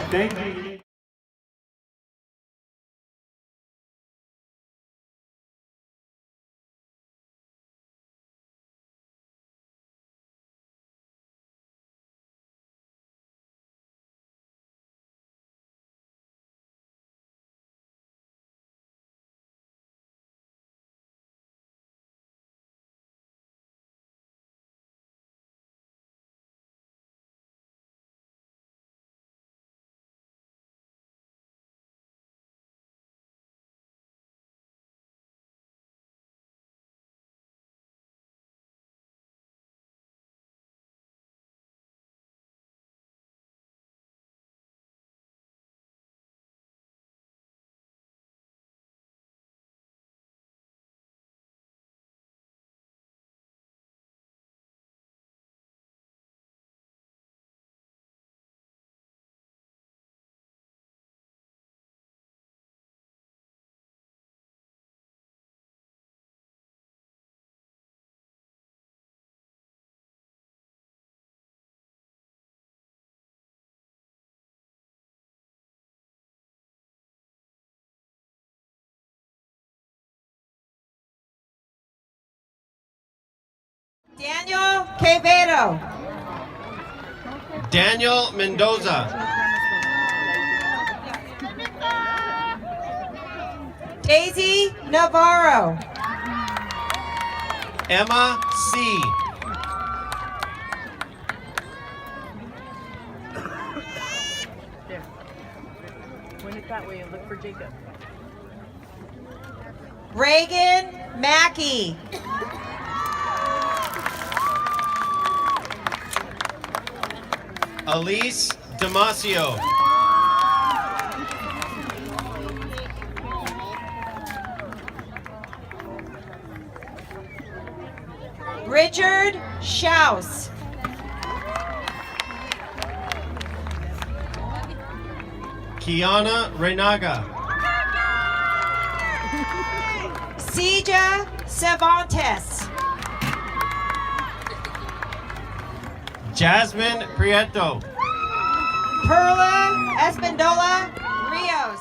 Thank you. Daniel Quevedo. Daniel Mendoza. Daisy Navarro. Emma C. Point it that way and look for Jacob. Reagan Mackey. Elise Damasio. Richard Schaus. Kiana Renaga. Sija Cervantes. Jasmine Prieto. Perla Espandola Rios.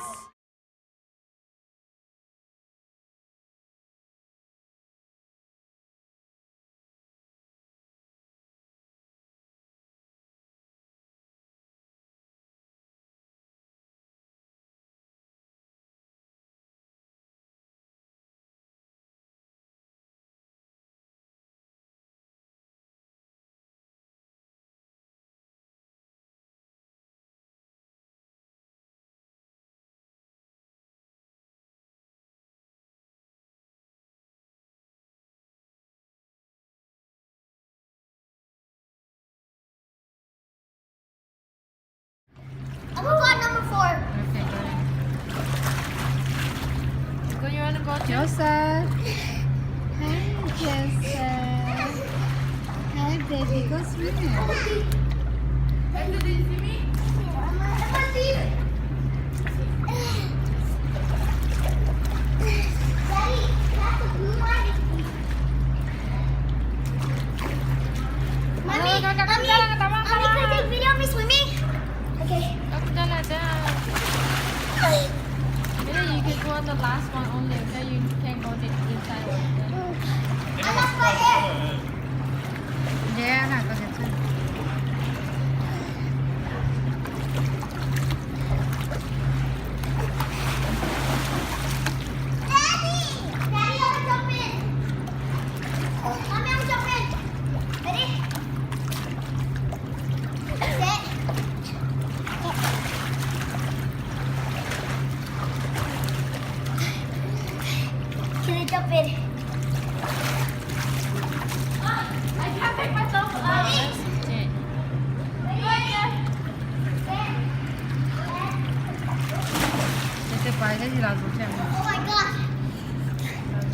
I'm gonna go on number 4. Okay, go ahead. You want to go to? Joseph. Hi, Joseph. Hi, baby. Go swimming. Mommy, can I take video of me swimming? Okay. Dah lah, dah. Maybe you can go on the last one only. Then you can go the inside one. I lost my hair. Yeah, nak kau kecil. Daddy, I wanna jump in. Mommy, I'm jumping. Ready? Set. Can I jump in? I can't pick myself up. Ready? Okay. Nanti payah je lagu macam. Oh my god.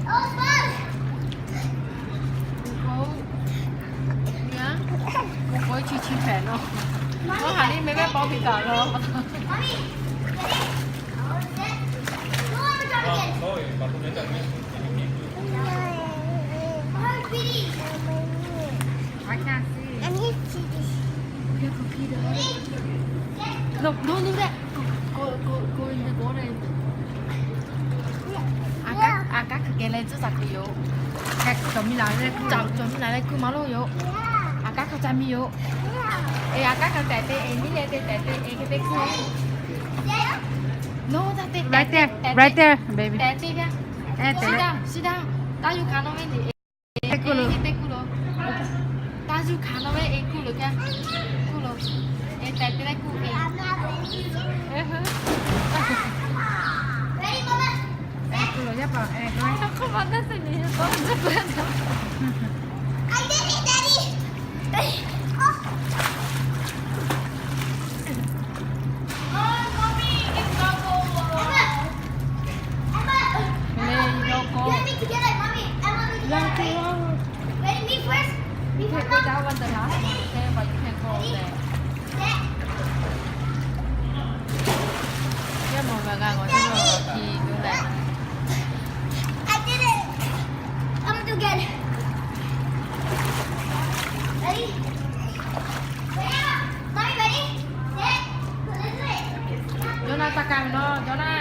That was fun. Cô nhá. Cô có chi chi phèn không? Có hẳn đi mấy bé bao bị cả rồi. Mommy, ready? All set. No, I'm jumping in. Oh, Speedy. I can't see. I need to see this. Dia pergi dah. Ready? Set, go. no do that. Go in the water. Agak cái lên chứ giặc yếu. Cách chuẩn bị lại đây. Chuẩn lại đây cứ máu luôn yếu. Agak cái chăm yếu. Agak cái tẹt tẹt ní lên tẹt cái tẹt cứ. No, that tẹt. Right there, baby. Tẹt tẹt nha. Sit down. Tao yêu khán nó đi. Tẹt culo. Tao yêu khán nó đi. Culo kìa. Culo. Tẹt tẹt đây culo. Ready, Mama? Culo ya pa. Coi. Không ăn đất gì nữa. Có rất quen đâu. I did it, Daddy. You and me together, Mommy. Emma, me together. Ready, me first. Me You first, can go Mom. down one the last one, okay? But you can go there. Set. Cái một vài ngàn ngồi trong rồi thì đúng đấy. I did it. I'm gonna do again. Ready? Ready? Mommy, ready? Set. Let's do it. Jonah ta cầm nó, Jonah.